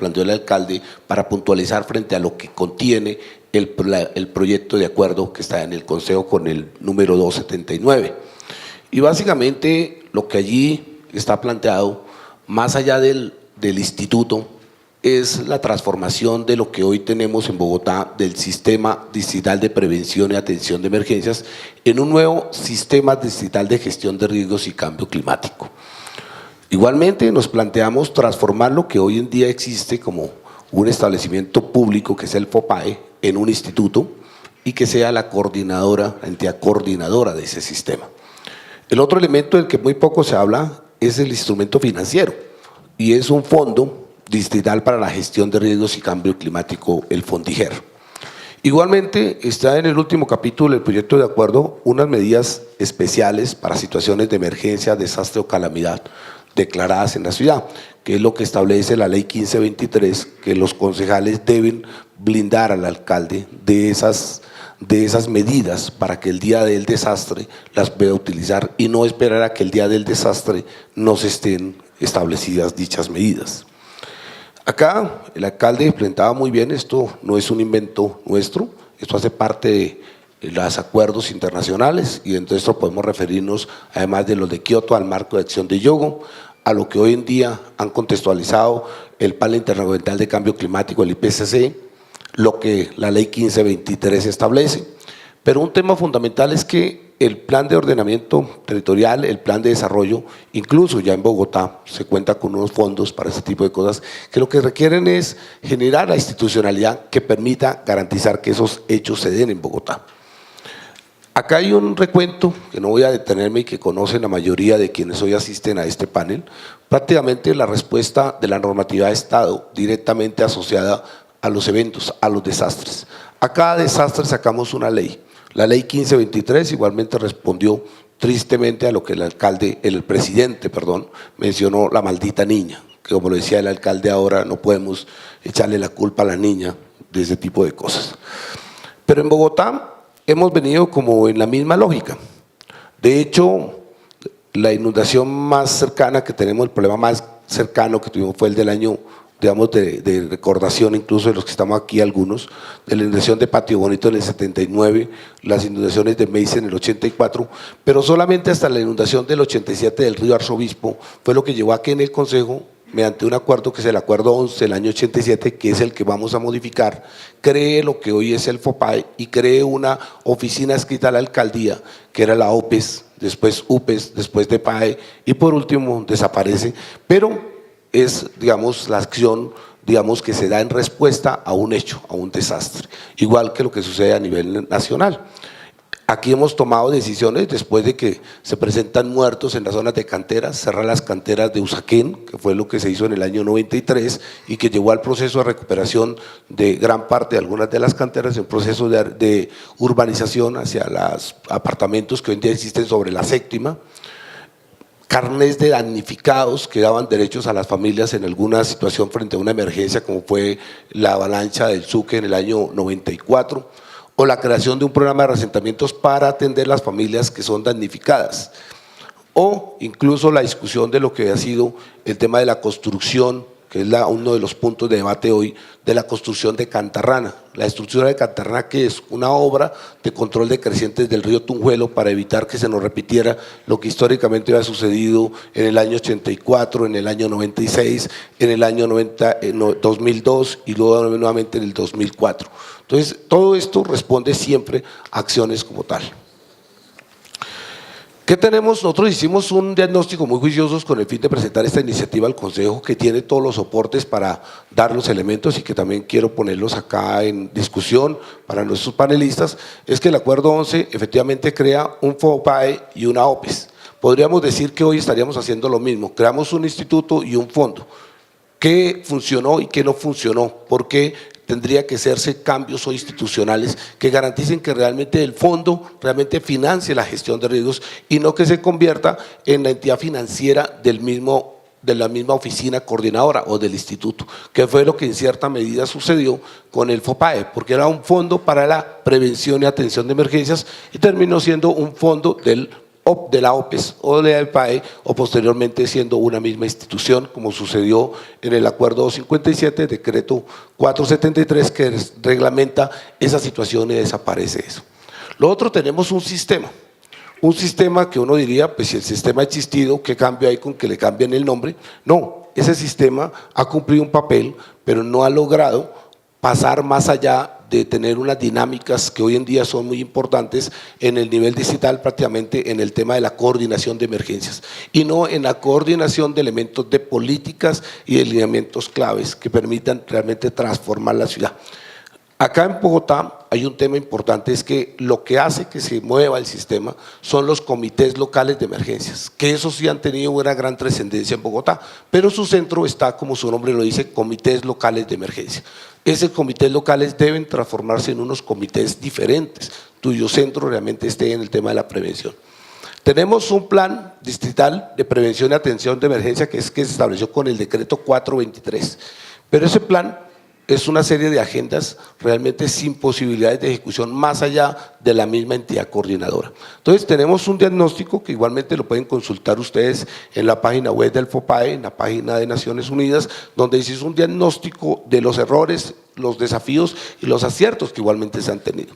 planteó el alcalde para puntualizar frente a lo que contiene el proyecto de acuerdo que está en el Consejo con el número 279. Y básicamente lo que allí está planteado, más allá del instituto, es la transformación de lo que hoy tenemos en Bogotá del sistema distrital de prevención y atención de emergencias en un nuevo sistema distrital de gestión de riesgos y cambio climático. Igualmente nos planteamos transformar lo que hoy en día existe como un establecimiento público, que es el FOPAE, en un instituto y que sea la coordinadora, la entidad coordinadora de ese sistema. El otro elemento del que muy poco se habla es el instrumento financiero, y es un fondo distrital para la gestión de riesgos y cambio climático, el FONDIGER. Igualmente está en el último capítulo del proyecto de acuerdo unas medidas especiales para situaciones de emergencia, desastre o calamidad declaradas en la ciudad, que es lo que establece la ley 1523, que los concejales deben blindar al alcalde de esas medidas para que el día del desastre las pueda utilizar y no esperar a que el día del desastre no se estén establecidas dichas medidas. Acá el alcalde presentaba muy bien, esto no es un invento nuestro, esto hace parte de los acuerdos internacionales, y dentro de esto podemos referirnos, además de los de Kioto, al marco de acción de Yogo, a lo que hoy en día han contextualizado el Panel Intergubernamental de Cambio Climático, el IPCC, lo que la ley 1523 establece. Pero un tema fundamental es que el plan de ordenamiento territorial, el plan de desarrollo, incluso ya en Bogotá se cuenta con unos fondos para ese tipo de cosas, que lo que requieren es generar la institucionalidad que permita garantizar que esos hechos se den en Bogotá. Acá hay un recuento que no voy a detenerme y que conocen la mayoría de quienes hoy asisten a este panel, prácticamente la respuesta de la normatividad de Estado directamente asociada a los eventos, a los desastres. A cada desastre sacamos una ley. La ley 1523 igualmente respondió tristemente a lo que el presidente, mencionó, la maldita niña, que como lo decía el alcalde ahora, no podemos echarle la culpa a la niña de ese tipo de cosas. Pero en Bogotá hemos venido como en la misma lógica. De hecho, la inundación más cercana que tenemos, el problema más cercano que tuvimos fue el del año, digamos, de recordación, incluso de los que estamos aquí algunos, de la inundación de Patio Bonito en el 79, las inundaciones de Meice en el 84, pero solamente hasta la inundación del 87 del río Arzobispo fue lo que llevó a que en el Consejo, mediante un acuerdo que es el acuerdo 11 del año 87, que es el que vamos a modificar, cree lo que hoy es el FOPAE y cree una oficina adscrita a la alcaldía, que era la OPES, después UPES, después de PAE y por último desaparece, pero es, digamos, la acción, digamos, que se da en respuesta a un hecho, a un desastre, igual que lo que sucede a nivel nacional. Aquí hemos tomado decisiones después de que se presentan muertos en las zonas de canteras, cerrar las canteras de Usaquén, que fue lo que se hizo en el año 93 y que llevó al proceso de recuperación de gran parte de algunas de las canteras, en proceso de urbanización hacia los apartamentos que hoy en día existen sobre la séptima. Carnés de damnificados que daban derechos a las familias en alguna situación frente a una emergencia como fue la avalancha del Suque en el año 94, o la creación de un programa de reasentamientos para atender las familias que son damnificadas, o incluso la discusión de lo que ha sido el tema de la construcción, que es uno de los puntos de debate hoy, de la construcción de Cantarrana. La estructura de Cantarrana, que es una obra de control de crecientes del río Tunjuelo para evitar que se nos repitiera lo que históricamente había sucedido en el año 84, en el año 96, en el año 2002 y luego nuevamente en el 2004. Entonces, todo esto responde siempre a acciones como tal. ¿Qué tenemos? Nosotros hicimos un diagnóstico muy juicioso con el fin de presentar esta iniciativa al Consejo, que tiene todos los soportes para dar los elementos y que también quiero ponerlos acá en discusión para nuestros panelistas. Es que el Acuerdo 11 efectivamente crea un FOPAE y una OPES. Podríamos decir que hoy estaríamos haciendo lo mismo, creamos un instituto y un fondo. ¿Qué funcionó y qué no funcionó? ¿Por qué tendría que hacerse cambios o institucionales que garanticen que realmente el fondo realmente financie la gestión de riesgos y no que se convierta en la entidad financiera de la misma oficina coordinadora o del instituto, que fue lo que en cierta medida sucedió con el FOPAE, porque era un fondo para la prevención y atención de emergencias y terminó siendo un fondo del de la OPES o de la EPAE o posteriormente siendo una misma institución, como sucedió en el Acuerdo 257, decreto 473, que reglamenta esa situación y desaparece eso. Lo otro, tenemos un sistema que uno diría, pues si el sistema ha existido, ¿qué cambio hay con que le cambien el nombre? No, ese sistema ha cumplido un papel, pero no ha logrado pasar más allá de tener unas dinámicas que hoy en día son muy importantes en el nivel digital, prácticamente en el tema de la coordinación de emergencias y no en la coordinación de elementos de políticas y de lineamientos claves que permitan realmente transformar la ciudad. Acá en Bogotá hay un tema importante, es que lo que hace que se mueva el sistema son los comités locales de emergencias, que esos sí han tenido una gran trascendencia en Bogotá, pero su centro está, como su nombre lo dice, comités locales de emergencia. Esos comités locales deben transformarse en unos comités diferentes, cuyo centro realmente esté en el tema de la prevención. Tenemos un plan distrital de prevención y atención de emergencia que se estableció con el decreto 423, pero ese plan es una serie de agendas realmente sin posibilidades de ejecución más allá de la misma entidad coordinadora. Entonces tenemos un diagnóstico que igualmente lo pueden consultar ustedes en la página web del FOPAE, en la página de Naciones Unidas, donde se hizo un diagnóstico de los errores, los desafíos y los aciertos que igualmente se han tenido.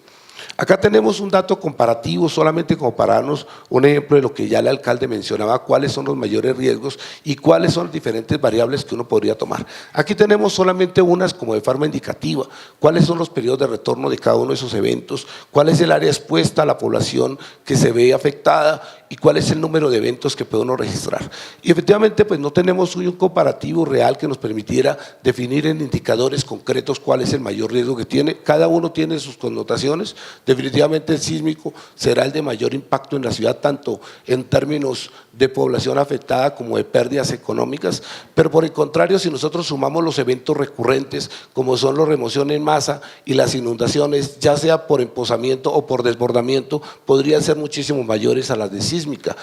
Acá tenemos un dato comparativo solamente como para darnos un ejemplo de lo que ya el alcalde mencionaba, cuáles son los mayores riesgos y cuáles son las diferentes variables que uno podría tomar. Aquí tenemos solamente unas como de forma indicativa, cuáles son los periodos de retorno de cada uno de esos eventos, cuál es el área expuesta a la población que se ve afectada y cuál es el número de eventos que puede uno registrar. Y efectivamente pues no tenemos un comparativo real que nos permitiera definir en indicadores concretos cuál es el mayor riesgo que tiene, cada uno tiene sus connotaciones. Definitivamente el sísmico será el de mayor impacto en la ciudad, tanto en términos de población afectada como de pérdidas económicas, pero por el contrario, si nosotros sumamos los eventos recurrentes, como son la remoción en masa y las inundaciones, ya sea por emposamiento o por desbordamiento, podrían ser muchísimo mayores a las de sísmica.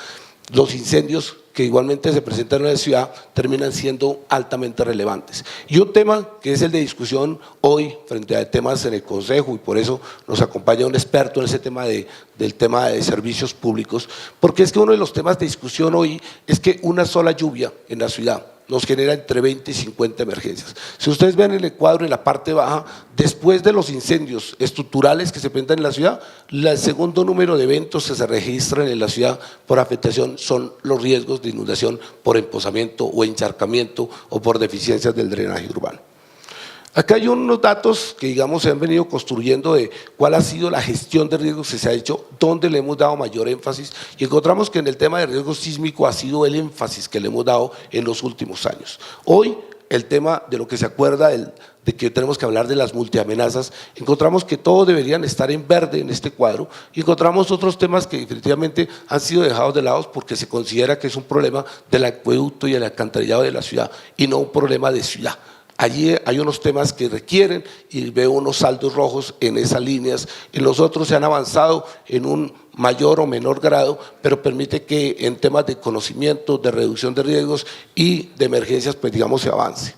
Los incendios que igualmente se presentan en la ciudad terminan siendo altamente relevantes. Y un tema que es el de discusión hoy frente a temas en el Consejo, y por eso nos acompaña un experto en ese tema del tema de servicios públicos, porque es que uno de los temas de discusión hoy es que una sola lluvia en la ciudad nos genera entre 20 y 50 emergencias. Si ustedes ven en el cuadro en la parte baja, después de los incendios estructurales que se presentan en la ciudad, el segundo número de eventos que se registran en la ciudad por afectación son los riesgos de inundación por emposamiento o encharcamiento o por deficiencias del drenaje urbano. Acá hay unos datos que digamos se han venido construyendo de cuál ha sido la gestión de riesgos que se ha hecho, dónde le hemos dado mayor énfasis y encontramos que en el tema de riesgo sísmico ha sido el énfasis que le hemos dado en los últimos años. Hoy el tema de lo que se acuerda de que tenemos que hablar de las multiamenazas, encontramos que todos deberían estar en verde en este cuadro y encontramos otros temas que definitivamente han sido dejados de lado porque se considera que es un problema del acueducto y el alcantarillado de la ciudad y no un problema de ciudad. Allí hay unos temas que requieren y veo unos saldos rojos en esas líneas, en los otros se han avanzado en un mayor o menor grado, pero permite que en temas de conocimiento, de reducción de riesgos y de emergencias, pues digamos se avance.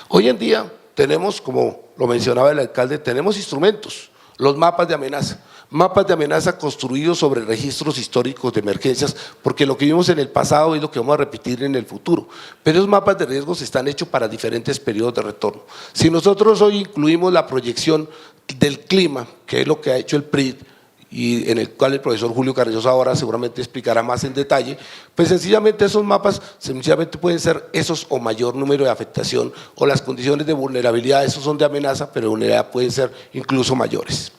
Hoy en día tenemos, como lo mencionaba el alcalde, tenemos instrumentos, los mapas de amenaza construidos sobre registros históricos de emergencias, porque lo que vimos en el pasado es lo que vamos a repetir en el futuro, pero esos mapas de riesgos están hechos para diferentes periodos de retorno. Si nosotros hoy incluimos la proyección del clima, que es lo que ha hecho el PRID, y en el cual el profesor Julio Carrillo ahora seguramente explicará más en detalle, pues sencillamente esos mapas sencillamente pueden ser esos o mayor número de afectación o las condiciones de vulnerabilidad, esos son de amenaza, pero de vulnerabilidad pueden ser incluso mayores.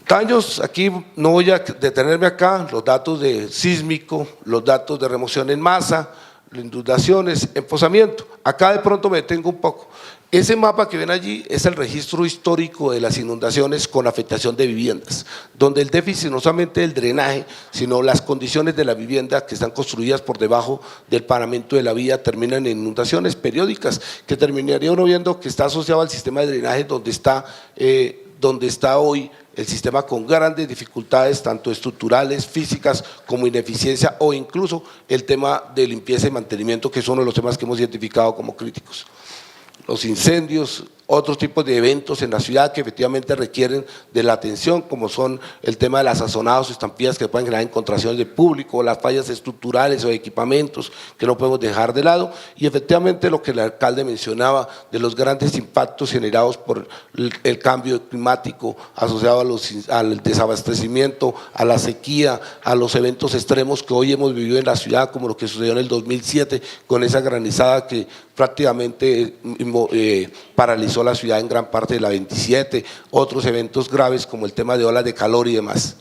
Daños, aquí no voy a detenerme acá, los datos de sísmico, los datos de remoción en masa, inundaciones, emposamiento, acá de pronto me detengo un poco. Ese mapa que ven allí es el registro histórico de las inundaciones con afectación de viviendas, donde el déficit no solamente del drenaje, sino las condiciones de la vivienda que están construidas por debajo del paramento de la vía terminan en inundaciones periódicas, que terminaría uno viendo que está asociado al sistema de drenaje donde está hoy el sistema con grandes dificultades, tanto estructurales, físicas, como ineficiencia o incluso el tema de limpieza y mantenimiento, que es uno de los temas que hemos identificado como críticos. Los incendios, otros tipos de eventos en la ciudad que efectivamente requieren de la atención, como son el tema de las azonadas o estampillas que pueden generar encontraciones de público, las fallas estructurales o de equipamientos que no podemos dejar de lado, y efectivamente lo que el alcalde mencionaba de los grandes impactos generados por el cambio climático asociado al desabastecimiento, a la sequía, a los eventos extremos que hoy hemos vivido en la ciudad, como lo que sucedió en el 2007 con esa granizada que prácticamente paralizó la ciudad en gran parte de la 27, otros eventos graves como el tema de olas de calor y demás.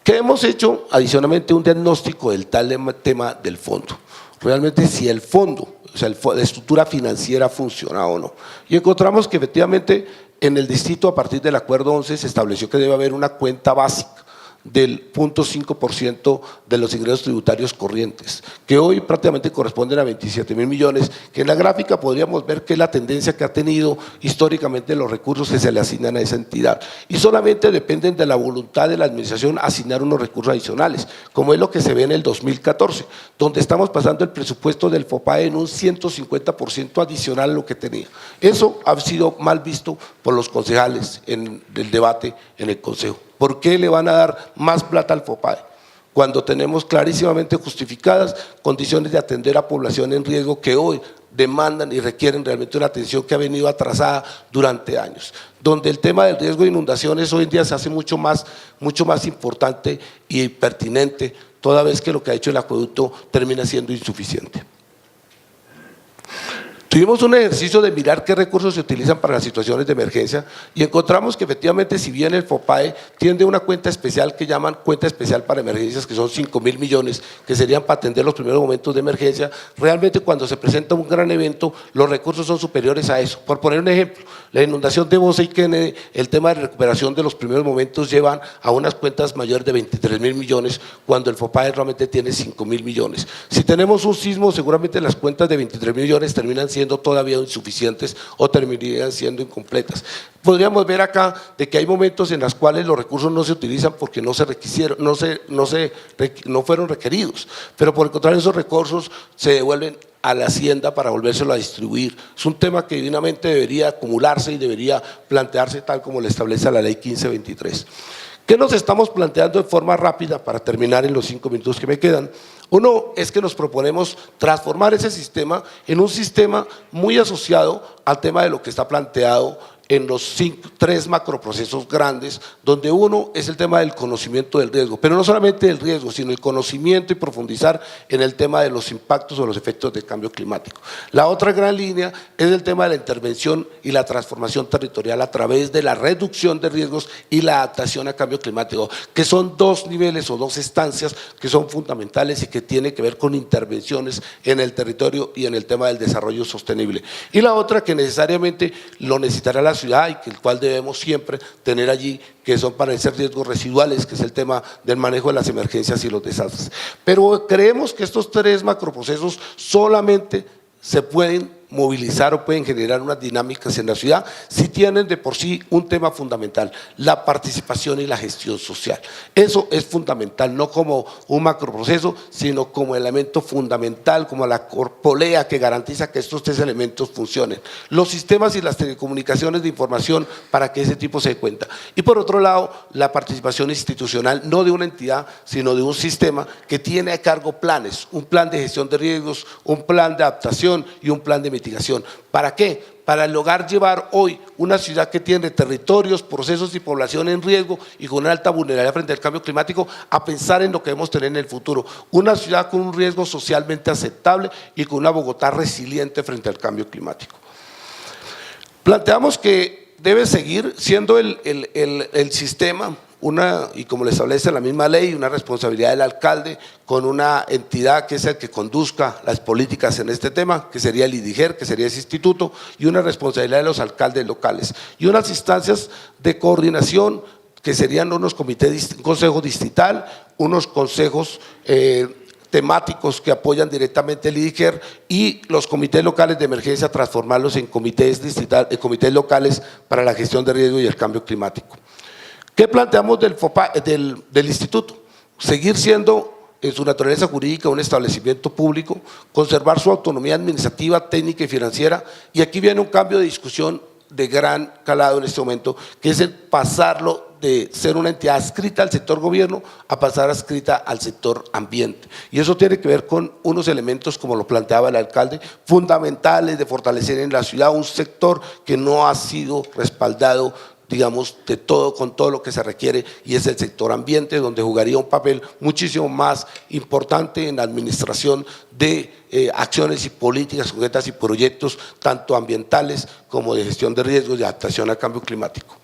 ¿Qué hemos hecho? Adicionalmente un diagnóstico del tema del fondo. Realmente si el fondo, o sea, la estructura financiera funciona o no. Y encontramos que efectivamente en el distrito a partir del acuerdo 11 se estableció que debe haber una cuenta básica del 0.5% de los ingresos tributarios corrientes, que hoy prácticamente corresponden a 27.000 millones, que en la gráfica podríamos ver que es la tendencia que ha tenido históricamente los recursos que se le asignan a esa entidad, y solamente dependen de la voluntad de la administración asignar unos recursos adicionales, como es lo que se ve en el 2014, donde estamos pasando el presupuesto del FOPAE en un 150% adicional a lo que tenía. Eso ha sido mal visto por los concejales en el debate en el Consejo. ¿Por qué le van a dar más plata al FOPAE? Cuando tenemos clarísimamente justificadas condiciones de atender a población en riesgo que hoy demandan y requieren realmente una atención que ha venido atrasada durante años, donde el tema del riesgo de inundaciones hoy en día se hace mucho más importante y pertinente, toda vez que lo que ha hecho el acueducto termina siendo insuficiente. Tuvimos un ejercicio de mirar qué recursos se utilizan para las situaciones de emergencia y encontramos que efectivamente si bien el FOPAE tiene una cuenta especial que llaman cuenta especial para emergencias, que son 5.000 millones, que serían para atender los primeros momentos de emergencia, realmente cuando se presenta un gran evento los recursos son superiores a eso. Por poner un ejemplo, la inundación de Bosa y Kennedy, el tema de recuperación de los primeros momentos llevan a unas cuentas mayores de 23.000 millones cuando el FOPAE realmente tiene 5.000 millones. Si tenemos un sismo seguramente las cuentas de 23.000 millones terminan siendo todavía insuficientes o terminarían siendo incompletas. Podríamos ver acá de que hay momentos en los cuales los recursos no se utilizan porque no se requisieron, no fueron requeridos, pero por el contrario esos recursos se devuelven a la hacienda para volvérselo a distribuir. Es un tema que divinamente debería acumularse y debería plantearse tal como le establece la ley 1523. ¿Qué nos estamos planteando de forma rápida para terminar en los 5 minutos que me quedan? Uno es que nos proponemos transformar ese sistema en un sistema muy asociado al tema de lo que está planteado en los 3 macroprocesos grandes, donde uno es el tema del conocimiento del riesgo, pero no solamente del riesgo, sino el conocimiento y profundizar en el tema de los impactos o los efectos del cambio climático. La otra gran línea es el tema de la intervención y la transformación territorial a través de la reducción de riesgos y la adaptación al cambio climático, que son 2 niveles o 2 estancias que son fundamentales y que tienen que ver con intervenciones en el territorio y en el tema del desarrollo sostenible. Y la otra que necesariamente lo necesitará la ciudad y que el cual debemos siempre tener allí, que son para esos riesgos residuales, que es el tema del manejo de las emergencias y los desastres. Pero creemos que estos 3 macroprocesos solamente se pueden movilizar o pueden generar unas dinámicas en la ciudad si tienen de por sí un tema fundamental, la participación y la gestión social. Eso es fundamental, no como un macroproceso, sino como elemento fundamental, como la polea que garantiza que estos 3 elementos funcionen. Los sistemas y las telecomunicaciones de información para que ese tipo se dé cuenta. Y por otro lado, la participación institucional, no de una entidad, sino de un sistema que tiene a cargo planes, un plan de gestión de riesgos, un plan de adaptación y un plan de mitigación. ¿Para qué? Para lograr llevar hoy una ciudad que tiene territorios, procesos y población en riesgo y con una alta vulnerabilidad frente al cambio climático a pensar en lo que debemos tener en el futuro. Una ciudad con un riesgo socialmente aceptable y con una Bogotá resiliente frente al cambio climático. Planteamos que debe seguir siendo el sistema y como le establece la misma ley, una responsabilidad del alcalde con una entidad que es el que conduzca las políticas en este tema, que sería el IDIGER, que sería ese instituto, y una responsabilidad de los alcaldes locales, y unas instancias de coordinación que serían unos comités, un consejo distrital, unos consejos temáticos que apoyan directamente el IDIGER y los comités locales de emergencia transformarlos en comités locales para la gestión de riesgo y el cambio climático. ¿Qué planteamos del instituto? Seguir siendo en su naturaleza jurídica un establecimiento público, conservar su autonomía administrativa, técnica y financiera, y aquí viene un cambio de discusión de gran calado en este momento, que es el pasarlo de ser una entidad adscrita al sector gobierno a pasar adscrita al sector ambiente. Y eso tiene que ver con unos elementos, como lo planteaba el alcalde, fundamentales de fortalecer en la ciudad un sector que no ha sido respaldado, digamos, de todo, con todo lo que se requiere, y es el sector ambiente, donde jugaría un papel muchísimo más importante en la administración de acciones y políticas concretas y proyectos, tanto ambientales como de gestión de riesgos y adaptación al cambio climático.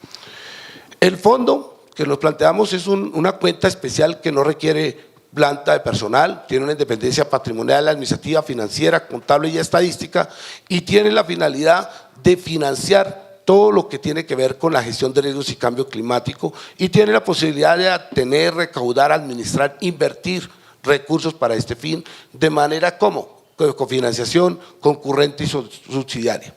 El fondo que nos planteamos es una cuenta especial que no requiere planta de personal, tiene una independencia patrimonial, administrativa, financiera, contable y estadística, y tiene la finalidad de financiar todo lo que tiene que ver con la gestión de riesgos y cambio climático, y tiene la posibilidad de tener, recaudar, administrar, invertir recursos para este fin, de manera como cofinanciación, concurrente y subsidiaria.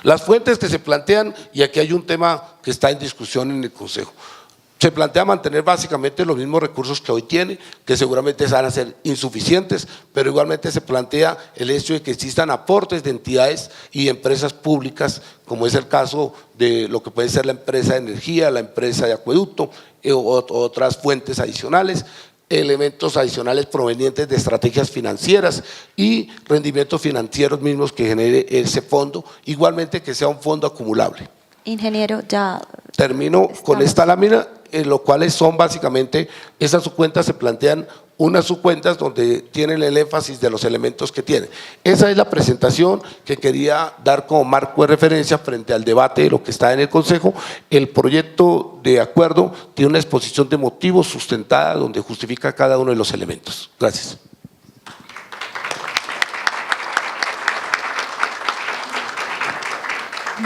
Las fuentes que se plantean, y aquí hay un tema que está en discusión en el Consejo, se plantea mantener básicamente los mismos recursos que hoy tiene, que seguramente van a ser insuficientes, pero igualmente se plantea el hecho de que existan aportes de entidades y empresas públicas, como es el caso de lo que puede ser la empresa de energía, la empresa de acueducto, otras fuentes adicionales, elementos adicionales provenientes de estrategias financieras y rendimientos financieros mismos que genere ese fondo, igualmente que sea un fondo acumulable. Ingeniero, ya termino con esta lámina, lo cuales son básicamente, esas subcuentas se plantean unas subcuentas donde tienen el énfasis de los elementos que tienen. Esa es la presentación que quería dar como marco de referencia frente al debate de lo que está en el Consejo. El proyecto de acuerdo tiene una exposición de motivos sustentada donde justifica cada uno de los elementos. Gracias.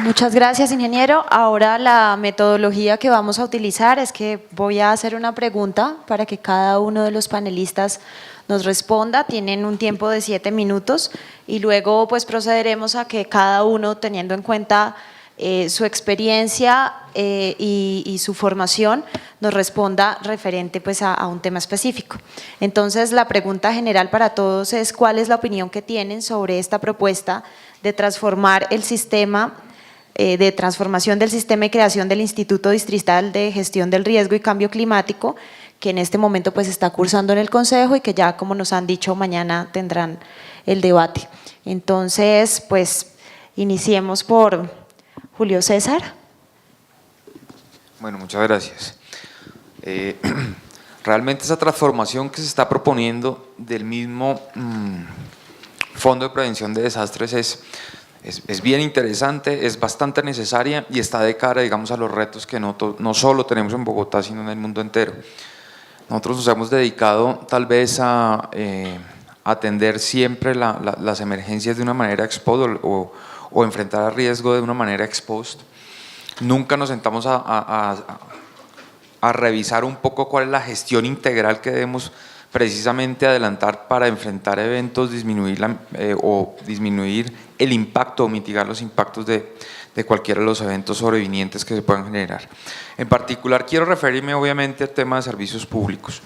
Muchas gracias, ingeniero. Ahora la metodología que vamos a utilizar es que voy a hacer una pregunta para que cada uno de los panelistas nos responda. Tienen un tiempo de 7 minutos y luego pues procederemos a que cada uno, teniendo en cuenta su experiencia y su formación, nos responda referente pues a un tema específico. Entonces la pregunta general para todos es: ¿cuál es la opinión que tienen sobre esta propuesta de transformar el sistema de transformación del sistema y creación del Instituto Distrital de Gestión del Riesgo y Cambio Climático, que en este momento pues está cursando en el Consejo y que ya, como nos han dicho, mañana tendrán el debate? Entonces, pues iniciemos por Julio César. Bueno, muchas gracias. Realmente esa transformación que se está proponiendo del mismo Fondo de Prevención de Desastres es bien interesante, es bastante necesaria y está de cara, digamos, a los retos que no solo tenemos en Bogotá, sino en el mundo entero. Nosotros nos hemos dedicado tal vez a atender siempre las emergencias de una manera exposed o enfrentar al riesgo de una manera exposed. Nunca nos sentamos a revisar un poco cuál es la gestión integral que debemos precisamente adelantar para enfrentar eventos, disminuir el impacto o mitigar los impactos de cualquiera de los eventos sobrevinientes que se puedan generar. En particular quiero referirme obviamente al tema de servicios públicos.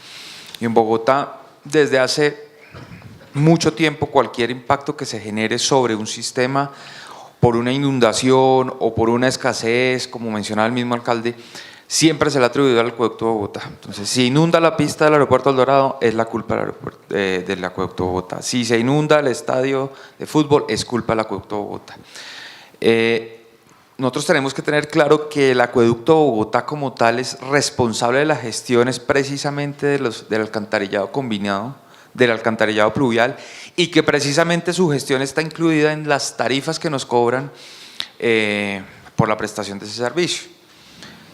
Y en Bogotá, desde hace mucho tiempo, cualquier impacto que se genere sobre un sistema por una inundación o por una escasez, como mencionaba el mismo alcalde, siempre se le ha atribuido al acueducto de Bogotá. Entonces, si inunda la pista del aeropuerto El Dorado, es la culpa del acueducto de Bogotá. Si se inunda el estadio de fútbol, es culpa del acueducto de Bogotá. Nosotros tenemos que tener claro que el acueducto de Bogotá como tal es responsable de las gestiones precisamente del alcantarillado combinado, del alcantarillado pluvial, y que precisamente su gestión está incluida en las tarifas que nos cobran por la prestación de ese servicio.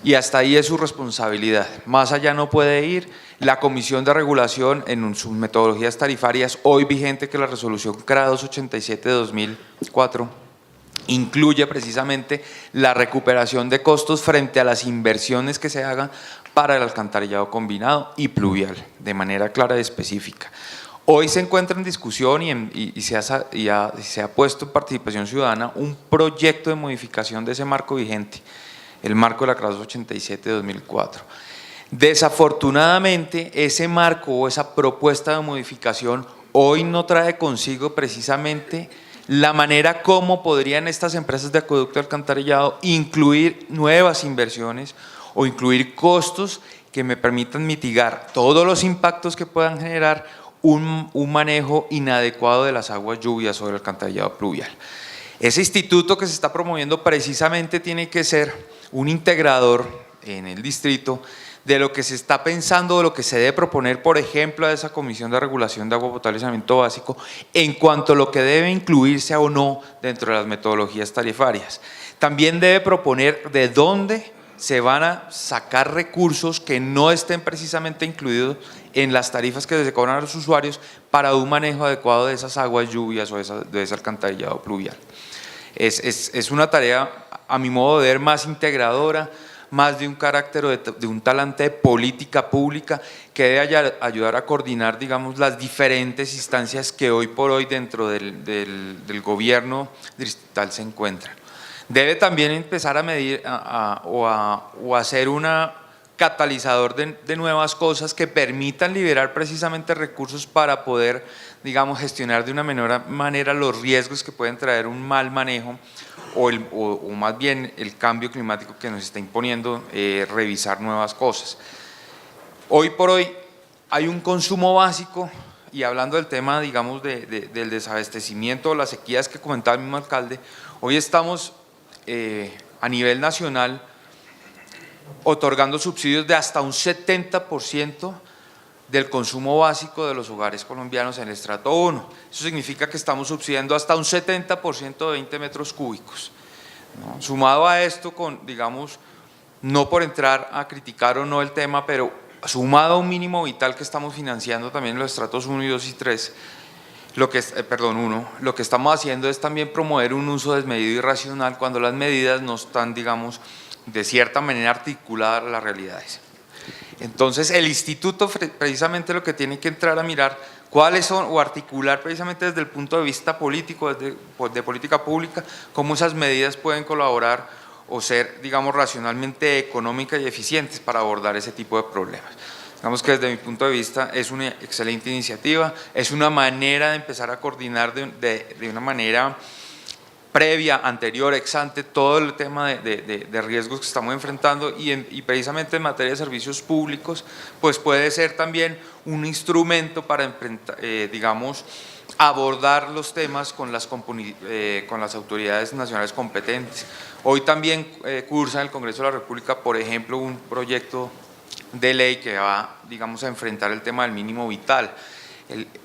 Y hasta ahí es su responsabilidad. Más allá no puede ir. La Comisión de Regulación, en sus metodologías tarifarias hoy vigente, que la resolución CRA 287 de 2004 incluye precisamente la recuperación de costos frente a las inversiones que se hagan para el alcantarillado combinado y pluvial, de manera clara y específica. Hoy se encuentra en discusión y se ha puesto en participación ciudadana un proyecto de modificación de ese marco vigente, el marco de la CRA 287 de 2004. Desafortunadamente, ese marco o esa propuesta de modificación hoy no trae consigo precisamente la manera como podrían estas empresas de acueducto y alcantarillado incluir nuevas inversiones o incluir costos que me permitan mitigar todos los impactos que puedan generar un manejo inadecuado de las aguas lluvias o del alcantarillado pluvial. Ese instituto que se está promoviendo precisamente tiene que ser un integrador en el distrito de lo que se está pensando, de lo que se debe proponer, por ejemplo, a esa Comisión de Regulación de Agua Potable y Saneamiento Básico, en cuanto a lo que debe incluirse o no dentro de las metodologías tarifarias. También debe proponer de dónde se van a sacar recursos que no estén precisamente incluidos en las tarifas que se cobran a los usuarios para un manejo adecuado de esas aguas lluvias o de ese alcantarillado pluvial. Es una tarea, a mi modo de ver, más integradora, más de un carácter o de un talante de política pública que debe ayudar a coordinar, digamos, las diferentes instancias que hoy por hoy dentro del gobierno distrital se encuentran. Debe también empezar a medir o a ser una catalizador de nuevas cosas que permitan liberar precisamente recursos para poder, digamos, gestionar de una menor manera los riesgos que pueden traer un mal manejo o más bien el cambio climático que nos está imponiendo revisar nuevas cosas. Hoy por hoy hay un consumo básico, y hablando del tema, digamos, del desabastecimiento o las sequías que comentaba el mismo alcalde, hoy estamos a nivel nacional otorgando subsidios de hasta un 70% del consumo básico de los hogares colombianos en el estrato 1. Eso significa que estamos subsidiando hasta un 70% de 20 metros cúbicos, ¿no? Sumado a esto, digamos, no por entrar a criticar o no el tema, pero sumado a un mínimo vital que estamos financiando también en los estratos 1 y 2 y 3, lo que estamos haciendo es también promover un uso desmedido y irracional cuando las medidas no están, digamos, de cierta manera articuladas a las realidades. Entonces, el instituto precisamente lo que tiene que entrar a mirar cuáles son, o articular precisamente desde el punto de vista político, de política pública, cómo esas medidas pueden colaborar o ser, digamos, racionalmente económicas y eficientes para abordar ese tipo de problemas. Digamos que desde mi punto de vista es una excelente iniciativa, es una manera de empezar a coordinar de una manera previa, anterior, ex ante, todo el tema de riesgos que estamos enfrentando y precisamente en materia de servicios públicos, pues puede ser también un instrumento para, digamos, abordar los temas con las autoridades nacionales competentes. Hoy también cursa en el Congreso de la República, por ejemplo, un proyecto de ley que va, digamos, a enfrentar el tema del mínimo vital.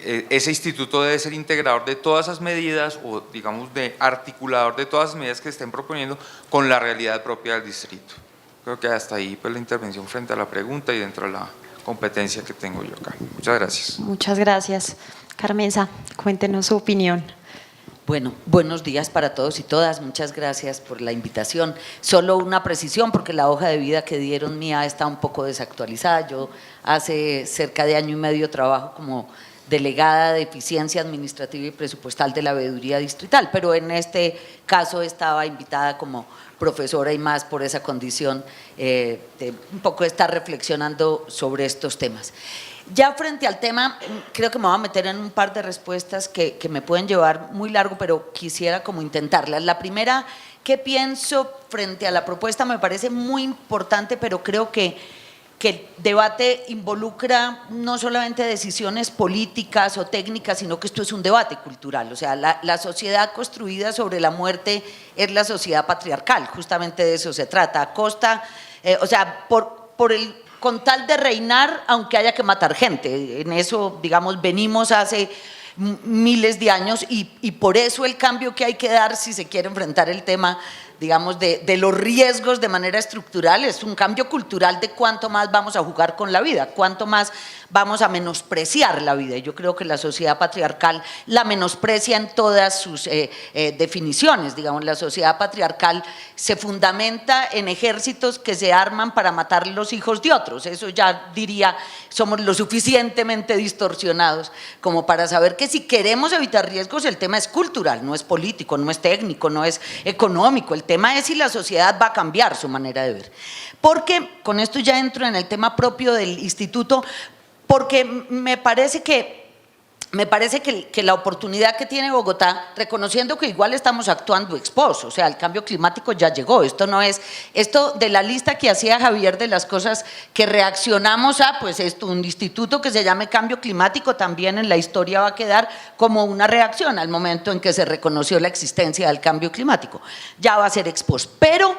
Ese instituto debe ser integrador de todas esas medidas o, digamos, de articulador de todas las medidas que estén proponiendo con la realidad propia del distrito. Creo que hasta ahí pues la intervención frente a la pregunta y dentro de la competencia que tengo yo acá. Muchas gracias. Muchas gracias. Carmenza, cuéntenos su opinión. Bueno, buenos días para todos y todas, muchas gracias por la invitación. Solo una precisión, porque la hoja de vida que dieron mía está un poco desactualizada. Yo hace cerca de año y medio trabajo como delegada de eficiencia administrativa y presupuestal de la veeduría distrital, pero en este caso estaba invitada como profesora y más por esa condición de un poco estar reflexionando sobre estos temas. Ya frente al tema, creo que me voy a meter en un par de respuestas que me pueden llevar muy largo, pero quisiera como intentarlas. La primera, ¿qué pienso frente a la propuesta? Me parece muy importante, pero creo que el debate involucra no solamente decisiones políticas o técnicas, sino que esto es un debate cultural. O sea, la sociedad construida sobre la muerte es la sociedad patriarcal, justamente de eso se trata. A costa, o sea, con tal de reinar, aunque haya que matar gente. En eso, digamos, venimos hace miles de años y por eso el cambio que hay que dar si se quiere enfrentar el tema, digamos, de los riesgos de manera estructural, es un cambio cultural de cuánto más vamos a jugar con la vida, cuánto más vamos a menospreciar la vida. Yo creo que la sociedad patriarcal la menosprecia en todas sus definiciones. Digamos, la sociedad patriarcal se fundamenta en ejércitos que se arman para matar los hijos de otros. Eso ya diría, somos lo suficientemente distorsionados como para saber que si queremos evitar riesgos, el tema es cultural, no es político, no es técnico, no es económico. El tema es si la sociedad va a cambiar su manera de ver. Porque, con esto ya entro en el tema propio del instituto, porque me parece que me parece que la oportunidad que tiene Bogotá, reconociendo que igual estamos actuando ex post, o sea, el cambio climático ya llegó, esto no es, esto de la lista que hacía Javier de las cosas que reaccionamos a, pues esto, un instituto que se llame cambio climático también en la historia va a quedar como una reacción al momento en que se reconoció la existencia del cambio climático, ya va a ser ex post. Pero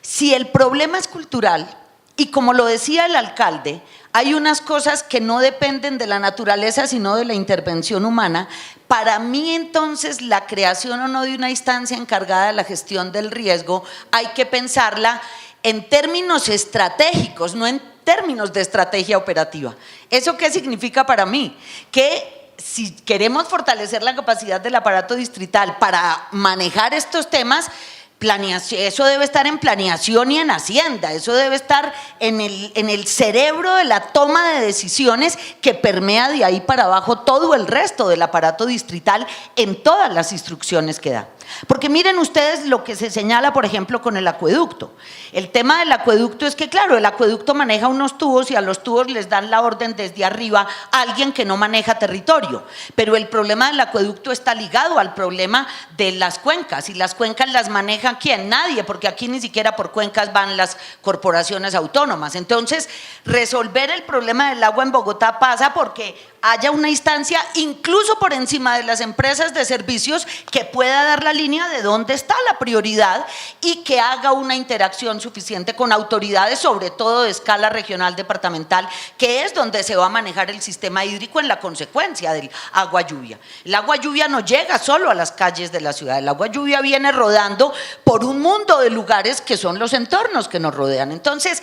si el problema es cultural, y como lo decía el alcalde, hay unas cosas que no dependen de la naturaleza, sino de la intervención humana. Para mí, entonces, la creación o no de una instancia encargada de la gestión del riesgo, hay que pensarla en términos estratégicos, no en términos de estrategia operativa. ¿Eso qué significa para mí? Que si queremos fortalecer la capacidad del aparato distrital para manejar estos temas, eso debe estar en planeación y en Hacienda, eso debe estar en el cerebro de la toma de decisiones que permea de ahí para abajo todo el resto del aparato distrital en todas las instrucciones que da. Porque miren ustedes lo que se señala, por ejemplo, con el acueducto. El tema del acueducto es que, claro, el acueducto maneja unos tubos y a los tubos les dan la orden desde arriba a alguien que no maneja territorio. Pero el problema del acueducto está ligado al problema de las cuencas. Y las cuencas las maneja ¿quién? Nadie, porque aquí ni siquiera por cuencas van las corporaciones autónomas. Entonces, resolver el problema del agua en Bogotá pasa porque haya una instancia, incluso por encima de las empresas de servicios, que pueda dar la línea de dónde está la prioridad y que haga una interacción suficiente con autoridades, sobre todo de escala regional, departamental, que es donde se va a manejar el sistema hídrico en la consecuencia del agua lluvia. El agua lluvia no llega solo a las calles de la ciudad, el agua lluvia viene rodando por un mundo de lugares que son los entornos que nos rodean. Entonces,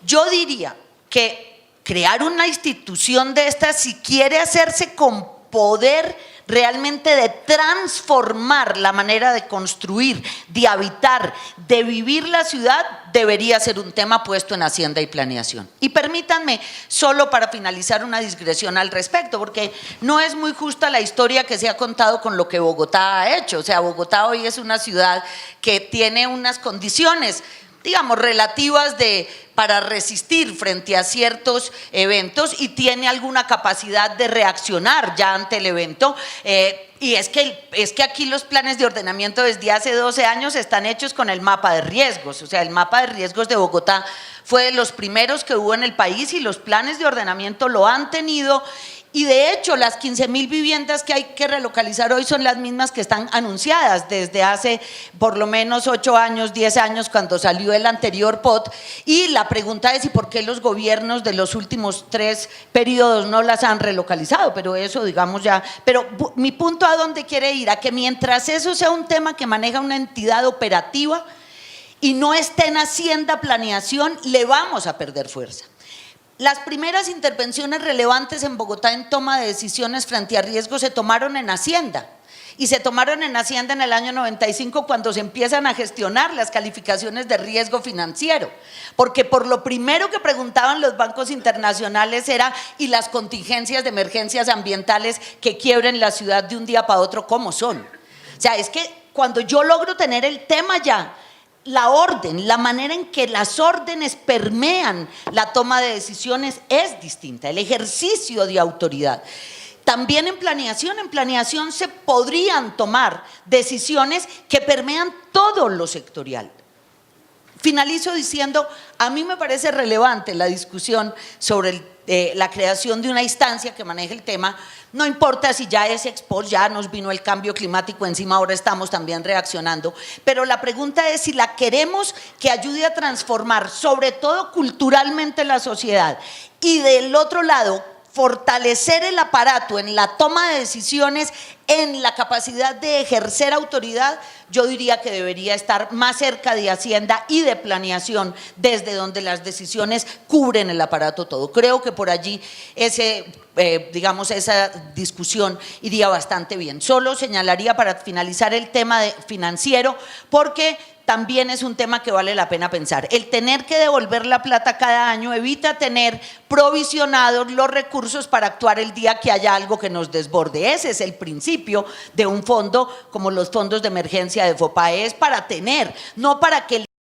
yo diría que crear una institución de estas, si quiere hacerse con poder realmente de transformar la manera de construir, de habitar, de vivir la ciudad, debería ser un tema puesto en Hacienda y Planeación. Y permítanme, solo para finalizar, una digresión al respecto, porque no es muy justa la historia que se ha contado con lo que Bogotá ha hecho. O sea, Bogotá hoy es una ciudad que tiene unas condiciones, digamos, relativas para resistir frente a ciertos eventos y tiene alguna capacidad de reaccionar ya ante el evento. Y es que aquí los planes de ordenamiento desde hace 12 años están hechos con el mapa de riesgos. O sea, el mapa de riesgos de Bogotá fue de los primeros que hubo en el país y los planes de ordenamiento lo han tenido. Y de hecho, las 15.000 viviendas que hay que relocalizar hoy son las mismas que están anunciadas desde hace por lo menos 8 años, 10 años, cuando salió el anterior POT. Y la pregunta es, ¿y por qué los gobiernos de los últimos 3 periodos no las han relocalizado? Pero eso, digamos ya… Pero mi punto a dónde quiere ir, a que mientras eso sea un tema que maneja una entidad operativa y no esté en Hacienda, Planeación, le vamos a perder fuerza. Las primeras intervenciones relevantes en Bogotá en toma de decisiones frente a riesgos se tomaron en Hacienda. Y se tomaron en Hacienda en el año 95 cuando se empiezan a gestionar las calificaciones de riesgo financiero. Porque por lo primero que preguntaban los bancos internacionales era ¿y las contingencias de emergencias ambientales que quiebren la ciudad de un día para otro, cómo son? O sea, es que cuando yo logro tener el tema ya, la orden, la manera en que las órdenes permean la toma de decisiones es distinta, el ejercicio de autoridad. También en planeación se podrían tomar decisiones que permean todo lo sectorial. Finalizo diciendo, a mí me parece relevante la discusión sobre la creación de una instancia que maneje el tema. No importa si ya es ex post, ya nos vino el cambio climático encima, ahora estamos también reaccionando, pero la pregunta es si la queremos que ayude a transformar, sobre todo culturalmente, la sociedad, y del otro lado, fortalecer el aparato en la toma de decisiones, en la capacidad de ejercer autoridad. Yo diría que debería estar más cerca de Hacienda y de Planeación, desde donde las decisiones cubren el aparato todo. Creo que por allí esa discusión iría bastante bien. Solo señalaría para finalizar el tema financiero, porque también es un tema que vale la pena pensar. El tener que devolver la plata cada año evita tener provisionados los recursos para actuar el día que haya algo que nos desborde. Ese es el principio de un fondo como los fondos de emergencia de FOPAE, es para tener, no para que